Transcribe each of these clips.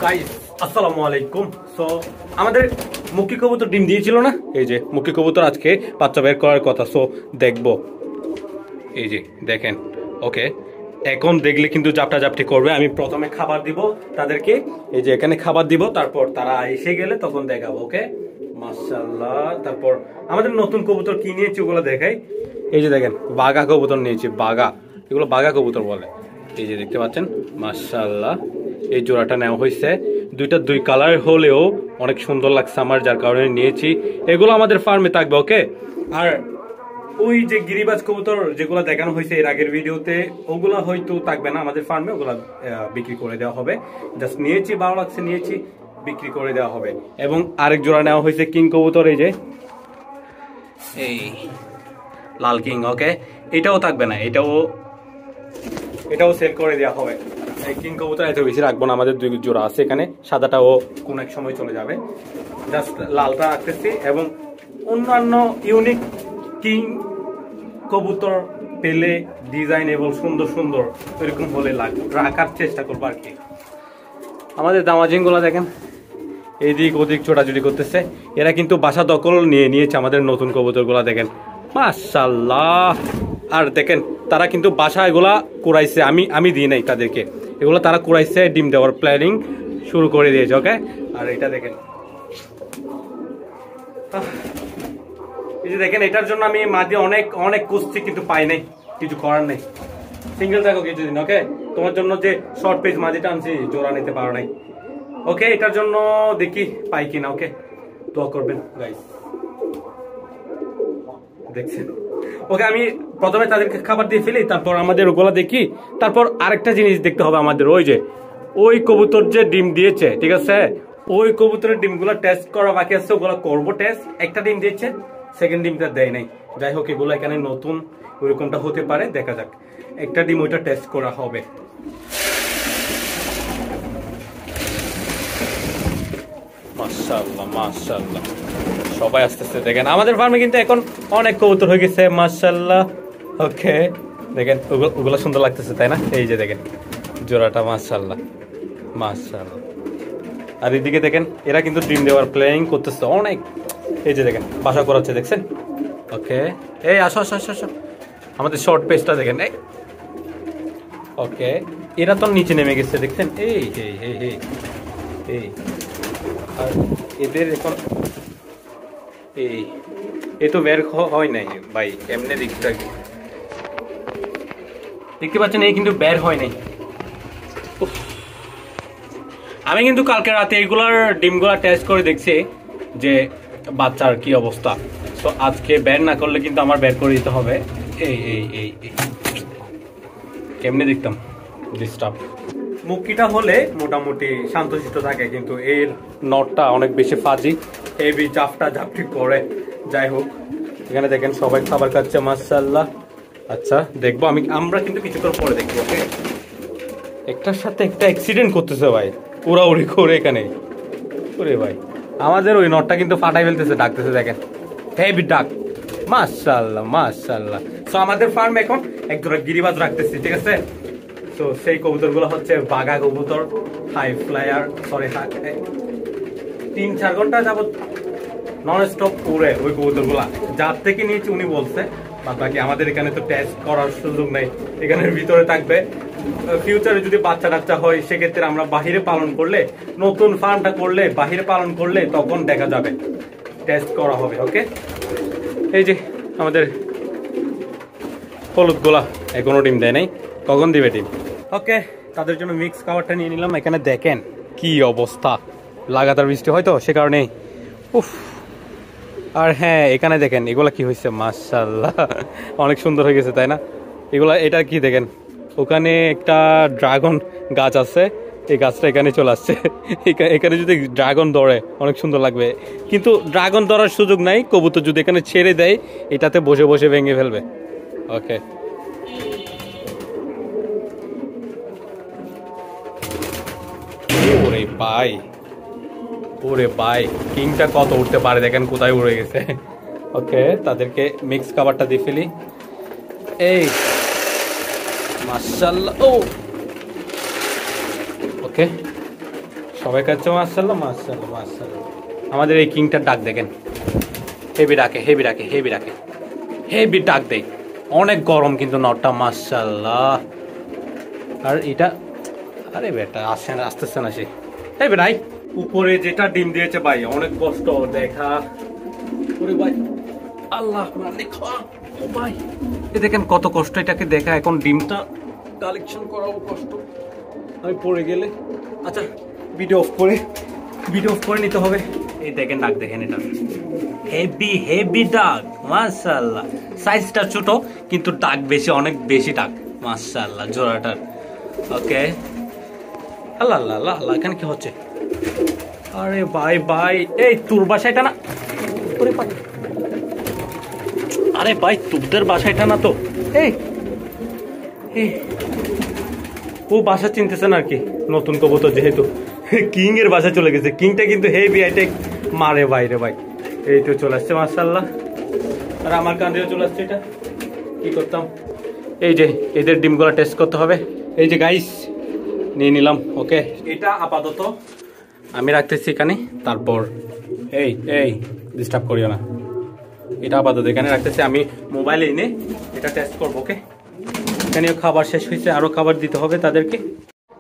Guys আসসালামু আলাইকুম। So আমাদের মুক্কি কবুতর ডিম দিয়েছিল না, এই যে মুক্কি কবুতর আজকে বাচ্চা বের করার কথা। সো দেখবো, এই যে দেখেন। ওকে, এখন দেখলে কিন্তু জাপটা জাপটি করবে। আমি প্রথমে খাবার দিব তাদেরকে, এই যে এখানে খাবার দিব, তারপর তারা এসে গেলে তখন দেখাবো। ওকে, মাশাআল্লাহ। তারপর আমাদের নতুন কবুতর কি নিয়েছি ওগুলো দেখাই। এই যে দেখেন বাঘা কবুতর নিয়েছি, বাঘা, এগুলো বাঘা কবুতর বলে। এই যে দেখতে পাচ্ছেন মাশাআল্লাহ, এই জোড়াটা নেওয়া হয়েছে। দুইটা দুই কালার হলেও অনেক সুন্দর লাগছে আমার, যার কারণে নিয়েছি। এগুলো আমাদের ফার্মে থাকবে। ওকে, আর ওই যে গিরিবাজ কবুতর যেগুলো দেখানো হয়েছে এর আগের ভিডিওতে, ওগুলা হয়তো থাকবে না আমাদের ফার্মে, ওগুলা বিক্রি করে দেওয়া হবে। জাস্ট নিয়েছি, ভালো লাগছে নিয়েছি, বিক্রি করে দেওয়া হবে। এবং আরেক জোড়া নেওয়া হয়েছে কিং কবুতর, এই যে এই লাল কিং। ওকে, এটাও থাকবে না, এটাও সেল করে দেওয়া হবে। এই কিং কবুতর এত বেশি রাখবো না, আমাদের দুই জোড়া আছে এখানে, সাদাটাও কোন এক সময় চলে যাবে। জাস্ট লালটা রাখতেছি। এবং অন্যান্য ইউনিক কিং কবুতর পেলে ডিজাইনেবল সুন্দর সুন্দর এরকম হলে রাখার চেষ্টা করবো আর কি। আমাদের দামাজিনগুলো দেখেন এদিক ওদিক ছোটাছুটি করতেছে। এরা কিন্তু বাসা দখল নিয়ে নিয়েছে আমাদের নতুন কবুতরগুলো, দেখেন মাশাআল্লাহ। আর দেখেন তারা কিন্তু বাসা এগুলা কুড়াইছে, আমি দিই নাই তাদেরকে, এগুলো তারা কুড়াইছে, ডিম দেওয়ার প্ল্যানিং শুরু করে দিয়েছে। ওকে, আর এটা দেখেন, এই যে দেখেন, এটার জন্য আমি মাঝে অনেক অনেক খুঁজছি কিন্তু পাই নাই, কিছু করার নেই। সিঙ্গেল থাকো কিছুদিন। ওকে, তোমার জন্য যে শর্ট পেজ মাঝিটা আনছি জোড়া নিতে পারো নাই। ওকে, এটার জন্য দেখি পাই কিনা। ওকে, দোয়া করবেন গাইস, দেখছেন। ওকে, আমি প্রথমে তাদেরকে খাবার দিয়ে ফেলি, তারপর আমাদের ওগুলা দেখি। তারপর আরেকটা জিনিস দেখতে হবে আমাদের, ওই যে ওই কবুতর যে ডিম দিয়েছে, ঠিক আছে, ওই কবুতরের ডিমগুলো টেস্ট করা বাকি আছে, ওগুলো করবো টেস্ট। একটা ডিম দিয়েছে, সেকেন্ড ডিমটা দেয় নাই। যাই হোক, এগুলো এখানে নতুন ওইরকমটা হতে পারে, দেখা যাক। একটা ডিম ওইটা টেস্ট করা হবে। মাশাআল্লাহ মাশাআল্লাহ, সবাই আসতেছে। দেখেন আমাদের ফার্মে কিন্তু এখন অনেক কবুতর হয়ে গেছে মাশাআল্লাহ। ওকে, দেখেন ওগুলো সুন্দর লাগতেছে, তাই না? এই যে দেখেন জোড়াটা মাশাআল্লাহ মাশাআল্লাহ। আর এদিকে দেখেন এরা কিন্তু ডিম দেওয়ার প্ল্যানিং করতেছে অনেক। এই যে দেখেন বাসা করাচ্ছে, দেখছেন? ওকে, এই আসো আসো আসো আসো, আমাদের শর্ট পেজটা দেখেন। এই ওকে, এরা তো নিচে নেমে গেছে, দেখছেন? এই এই এই এই এই, আর এদের এখন এই তো বের হয় নাই ভাই, এমনি দেখতে পাচ্ছেন, এই কিন্তু বের হয় নাই। আমি কিন্তু কালকে রাতে এইগুলার ডিমগুলা টেস্ট করে দেখছি যে বাচ্চার কি অবস্থা। তো আজকে বের না করলে কিন্তু আমার বের করে দিতে হবে। এই এই এই কেমনে দেখতাম ডিস্টার্ব। মুক্কিটা হলে মোটামুটি শান্তশিষ্ট থাকে, কিন্তু এর নটটা অনেক বেশি ফাজি, হেভি জাপটা ঝাপটি করে। যাই হোক, এখানে দেখেন সবাই খাবার খাচ্ছে মাশাআল্লাহ। আচ্ছা দেখবো আমরা কিন্তু কিছুক্ষণ পরে দেখবো। ওকে, একটার সাথে একটা অ্যাক্সিডেন্ট করতেছে ভাই, উড়াউড়ি করে এখানে। ওরে ভাই, আমাদের ওই নটটা কিন্তু ফাটাই ফেলতেছে, ডাকতেছে, দেখেন হেভি ডাক। মাশাআল্লাহ মাশাআল্লাহ। সো আমাদের ফার্ম এখন একজোড়া গিরিবাজ রাখতেছি, ঠিক আছে? তো সেই কবুতরগুলো হচ্ছে বাঘা কবুতর, হাই ফ্লায়ার। সরি, 3-4 ঘন্টা যাবত নন স্টপ উড়ে ওই কবুতরগুলা। যার থেকে নিয়েছি উনি বলছে, বাকি আমাদের এখানে তো টেস্ট করার সুযোগ নেই, এখানের ভিতরে থাকবে। ফিউচারে যদি বাচ্চা কাচ্চা হয় সেক্ষেত্রে আমরা বাহিরে পালন করলে, নতুন ফার্মটা করলে বাহিরে পালন করলে তখন দেখা যাবে, টেস্ট করা হবে। ওকে, এই যে আমাদের হলুদ গোলা এখনো ডিম দেয় নাই, কখন দিবে ডিম? ওকে, তাদের জন্য মিক্স খাবারটা নিয়ে নিলাম। এখানে দেখেন কি অবস্থা, লাগাতার বৃষ্টি হয়তো সে কারণে। উফ, আর হ্যাঁ এখানে দেখেন এগুলা কি হয়েছে মাশাআল্লাহ, অনেক সুন্দর হয়ে গেছে, তাই না? এগুলা, এটা কি দেখেন, ওখানে একটা ড্রাগন গাছ আছে, এই গাছটা এখানে চলে আসছে। এখানে যদি ড্রাগন ধরে অনেক সুন্দর লাগবে, কিন্তু ড্রাগন ধরার সুযোগ নাই। কবুতর যদি এখানে ছেড়ে দেয় এটাতে বসে বসে ভেঙে ফেলবে। ওকে, ওরে ভাই, ওরে ভাই, কিংটা কত উঠতে পারে দেখেন, কোথায় উড়ে গেছে। ওকে, তাদেরকে মিক্স খাবারটা দিয়ে ফেলি। এই মাশাআল্লাহ। ও ওকে, সবাই কাছে মাশাআল্লাহ মাশাআল্লাহ মাশাআল্লাহ। আমাদের এই কিংটার ডাক দেখেন, হেভি ডাকে হেভি ডাকে হেভি ডাকে হেভি ডাক দেয়, অনেক গরম কিন্তু নটটা মাশাআল্লাহ। আর এটা আরে বেটা আসছে না, আসতেছে না সে। এই ভাই উপরে যেটা ডিম দিয়েছে ভাই অনেক কষ্ট দেখা। ওরে ভাই আল্লাহ মালিক ও ভাই, এই দেখেন কত কষ্ট এটাকে দেখা। এখন ডিমটা কালেকশন করাও কষ্ট, আমি পড়ে গেলে। আচ্ছা ভিডিও অফ করে নিতে হবে। এই দেখেন ডাক দেখেন, এটা হেভি হেভি ডাক মাশাআল্লাহ। সাইজটা ছোট কিন্তু ডাক বেশি, অনেক বেশি ডাক মাশাআল্লাহ জোড়াটার। ওকে আল্লাহ আল্লাহ আল্লাহ আল্লাহ, এখানে কি হচ্ছে? আরে ভাই ভাই এই তোর বাসাটা না? ওরে ভাই আরে ভাই তোদের বাসাটা না তো? এই ও বাসা চিনতেছে না আর কি, নতুন কবুতর যেহেতু কিং এর বাসা চলে গেছে। কিংটা কিন্তু হেভি অ্যাটাক মারে বাইরে ভাই। এই তো চলে আসছে মাশাআল্লাহ। আর আমার কাঁধেও চলে আসছে। এটা কি করতাম, এই যে এদের ডিমগুলো টেস্ট করতে হবে। এই যে গাইস নিয়ে নিলাম। ওকে এটা আপাতত আমি রাখতেছি এখানে, তারপর এই ডিস্টার্ব করিও না। এটা আপাতত এখানে রাখতেছি, আমি মোবাইলে এনে এটা টেস্ট করবো। ওকে এখানেও খাবার শেষ হয়েছে, আরও খাবার দিতে হবে তাদেরকে।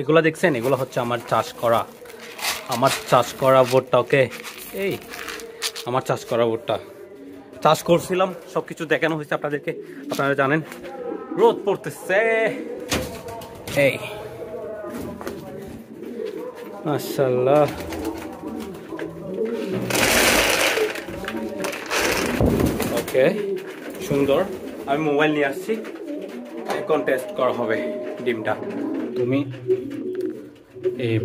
এগুলো দেখছেন, এগুলো হচ্ছে আমার চাষ করা বোটটা। ওকে এই আমার চাষ করা বোটটা চাষ করছিলাম, সব কিছু দেখানো হয়েছে আপনাদেরকে। আপনারা জানেন রোদ পড়তেছে। এই মাশাআল্লাহ ওকে সুন্দর। আমি মোবাইল নিয়ে আসছি, এখন টেস্ট করা হবে ডিমটা। তুমি এই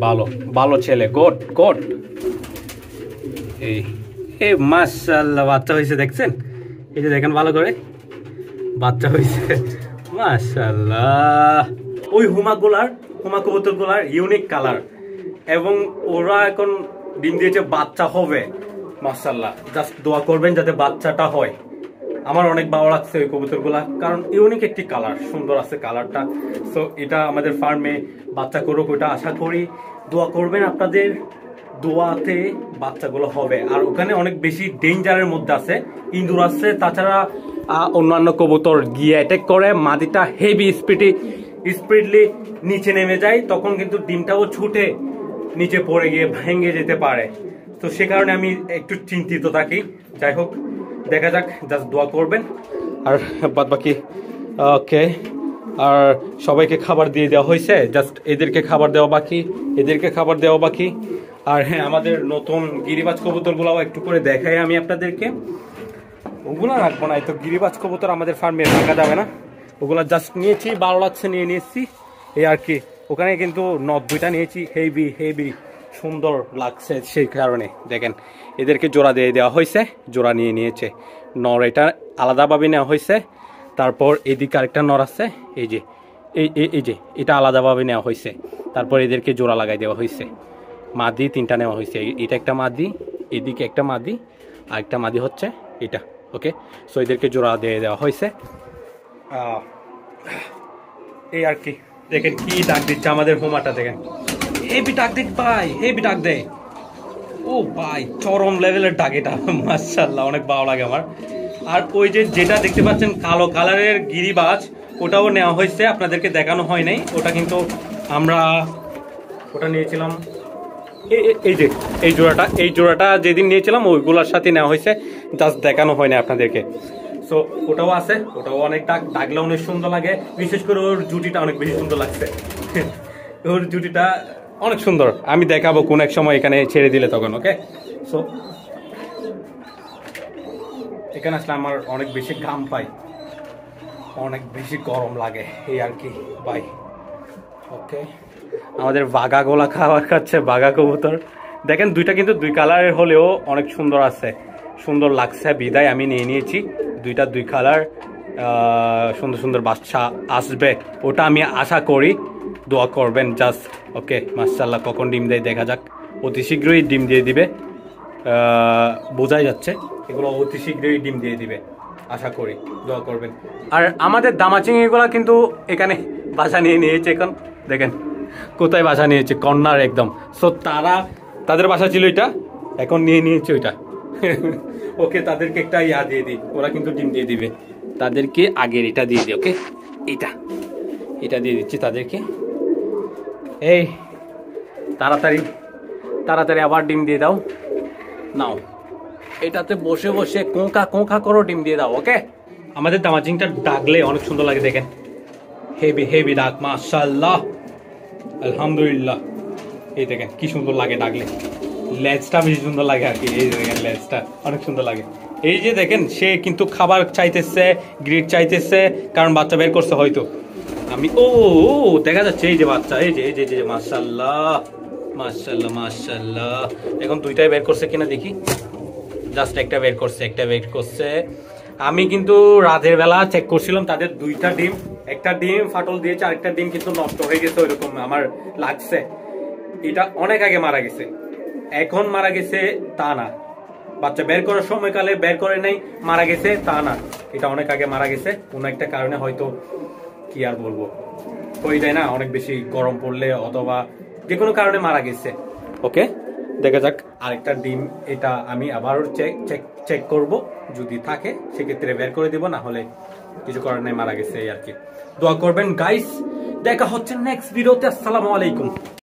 ভালো ছেলে, গোট এই মাশাআল্লাহ বাচ্চা হয়েছে দেখছেন? এই যে দেখেন ভালো করে, বাচ্চা হয়েছে মাশাআল্লাহ। ওই হুমা কবুতরগুলার ইউনিক কালার, এবং ওরা এখন ডিম দিয়েছে, বাচ্চা হবে মাশাআল্লাহ। জাস্ট দোয়া করবেন যাতে বাচ্চাটা হয়। আমার অনেক ভালো লাগছে ওই কবুতরগুলা, কারণ ইউনিক একটি কালার, সুন্দর আছে কালারটা। সো এটা আমাদের ফার্মে বাচ্চা করুক, ওটা আশা করি। দোয়া করবেন, আপনাদের দোয়াতে বাচ্চাগুলো হবে। আর ওখানে অনেক বেশি ডেঞ্জারের মধ্যে আছে, ইঁদুর আছে, তাছাড়া অন্যান্য কবুতর গিয়ে অ্যাটাক করে। মাদিটা হেভি স্পিডলি নিচে নেমে যায়, তখন কিন্তু ডিমটাও ছুটে নিচে পড়ে গিয়ে ভেঙে যেতে পারে। তো সে কারণে আমি একটু চিন্তিত থাকি। যাই হোক দেখা যাক, জাস্ট দোয়া করবেন আর বাদ বাকি। ওকে আর সবাইকে খাবার দিয়ে দেওয়া হয়েছে, জাস্ট এদেরকে খাবার দেওয়া বাকি। আর হ্যাঁ, আমাদের নতুন গিরিবাজ কবুতরগুলোও একটু করে দেখাই আমি আপনাদেরকে। ওগুলো রাখবো না, তো গিরিবাজ কবুতর আমাদের ফার্মে রাখা যাবে না। ওগুলো জাস্ট নিয়েছি, ভালো লাগছে নিয়ে নিয়েছি এই আর কি। ওখানে কিন্তু নট দুইটা নিয়েছি, হেভি সুন্দর লাগছে, সেই কারণে দেখেন এদেরকে জোড়া দিয়ে দেওয়া হয়েছে, জোড়া নিয়ে নিয়েছে। নর এটা আলাদাভাবে নেওয়া হয়েছে, তারপর এদিকে আরেকটা নর আছে, এই যে এটা আলাদাভাবে নেওয়া হয়েছে, তারপর এদেরকে জোড়া লাগাই দেওয়া হয়েছে। মাদি 3টা নেওয়া হয়েছে, এটা একটা মাদি, এদিকে একটা মাদি, আর একটা মাদি হচ্ছে এটা। ওকে সো এদেরকে জোড়া দিয়ে দেওয়া হয়েছে এই আর কি। দেখেন কি ডাক দিচ্ছে আমাদের হোমাটা, দেখেন হেভি ডাক দেখ ভাই, হেভি ডাক দেয়। ও ভাই চরম লেভেলের ডাক এটা মাশাআল্লাহ, অনেক ভালো লাগে আমার। আর ওই যেটা দেখতে পাচ্ছেন কালো কালারের গিরিবাজ, ওটাও নেওয়া হয়েছে, আপনাদেরকে দেখানো হয় নাই। ওটা কিন্তু আমরা নিয়েছিলাম এই জোড়াটা যেদিন নিয়েছিলাম ওইগুলোর সাথে নেওয়া হয়েছে, জাস্ট দেখানো হয় না আপনাদেরকে। সো ওটাও আছে, ওটাও অনেক ডাকলে অনেক সুন্দর লাগে। বিশেষ করে ওর জুটিটা অনেক বেশি সুন্দর লাগছে ওর জুটিটা অনেক সুন্দর, আমি দেখাবো কোন এক সময় এখানে ছেড়ে দিলে তখন। ওকে সো এখানে আসলে আমার অনেক বেশি ঘাম পাই, অনেক বেশি গরম লাগে এই আর কি ভাই। ওকে আমাদের বাঘা গোলা খাবার খাচ্ছে, বাঘা কবুতর দেখেন, দুইটা কিন্তু 2 কালারের হলেও অনেক সুন্দর আছে, সুন্দর লাগছে বিদায় আমি নিয়ে নিয়েছি। দুইটা 2 কালার, সুন্দর বাচ্চা আসবে, ওটা আমি আশা করি। দোয়া করবেন জাস্ট। ওকে মাশাআল্লাহ, কখন ডিম দেয় দেখা যাক, অতি শীঘ্রই ডিম দিয়ে দিবে, বোঝাই যাচ্ছে এগুলো অতি শীঘ্রই ডিম দিয়ে দিবে আশা করি, দোয়া করবেন। আর আমাদের দামাচিংড়িগুলো কিন্তু এখানে বাসা নিয়ে নিয়েছে এখন, দেখেন কোথায় বাসা নিয়েছে, কর্নার একদম। সো তাদের বাসা ছিল এটা, এখন নিয়ে নিয়েছে ওইটা। ওকে, তাদেরকে একটা ইয়া দিয়ে দিই, ওরা কিন্তু ডিম দিয়ে দিবে। তাদেরকে আগের এটা দিয়ে দিই, ওকে, এটা দিয়ে দিচ্ছি তাদেরকে। এই তাড়াতাড়ি তাড়াতাড়ি আবার ডিম দিয়ে দাও, নাও। এটাতে বসে বসে কোঁকা কোঁকা করো, ডিম দিয়ে দাও, ওকে। আমাদের দামাচিংটা ডাকলে অনেক সুন্দর লাগে, দেখেন, হেভি হেভি ডাক, মাশাআল্লাহ, আলহামদুলিল্লাহ। এই দেখেন কি সুন্দর লাগে ডাকলে, লেজটা বেশি সুন্দর লাগে আর কি। এই দেখেন লেজটা অনেক সুন্দর লাগে। এই যে দেখেন, সে কিন্তু খাবার চাইতেছে, গ্রিড চাইতেছে, কারণ বাচ্চা বের করছে হয়তো। আমি ও দেখা যাচ্ছে এই যে বাচ্চা, এই যে এই যে মাশাআল্লাহ মাশাআল্লাহ মাশাআল্লাহ। এখন দুইটাই বের করছে কিনা দেখি, জাস্ট একটা বের করছে। আমি কিন্তু রাতের বেলা চেক করছিলাম, তাদের দুইটা ডিম, একটা ডিম ফাটল দিয়েছে, আরেকটা ডিম কিন্তু নষ্ট হয়ে গেছে, ওইরকম আমার লাগছে। এটা অনেক আগে মারা গেছে, এখন মারা গেছে তা না, বাচ্চা বের করার সময়কালে বের করে নাই, মারা গেছে তা না, এটা অনেক আগে মারা গেছে কোনো একটা কারণে, হয়তো কি আর বলবো, হয়ে যায় না অনেক বেশি গরম পড়লে, অথবা যে কোনো কারণে মারা গেছে। ওকে, দেখা যাক আরেকটা ডিম, এটা আমি আবারও চেক করব, যদি থাকে সেক্ষেত্রে বের করে দিব, না হলে কিছু করার নাই, মারা গেছে এই আর কি। দোয়া করবেন গাইস, দেখা হচ্ছে নেক্সট ভিডিওতে। আসসালামু আলাইকুম।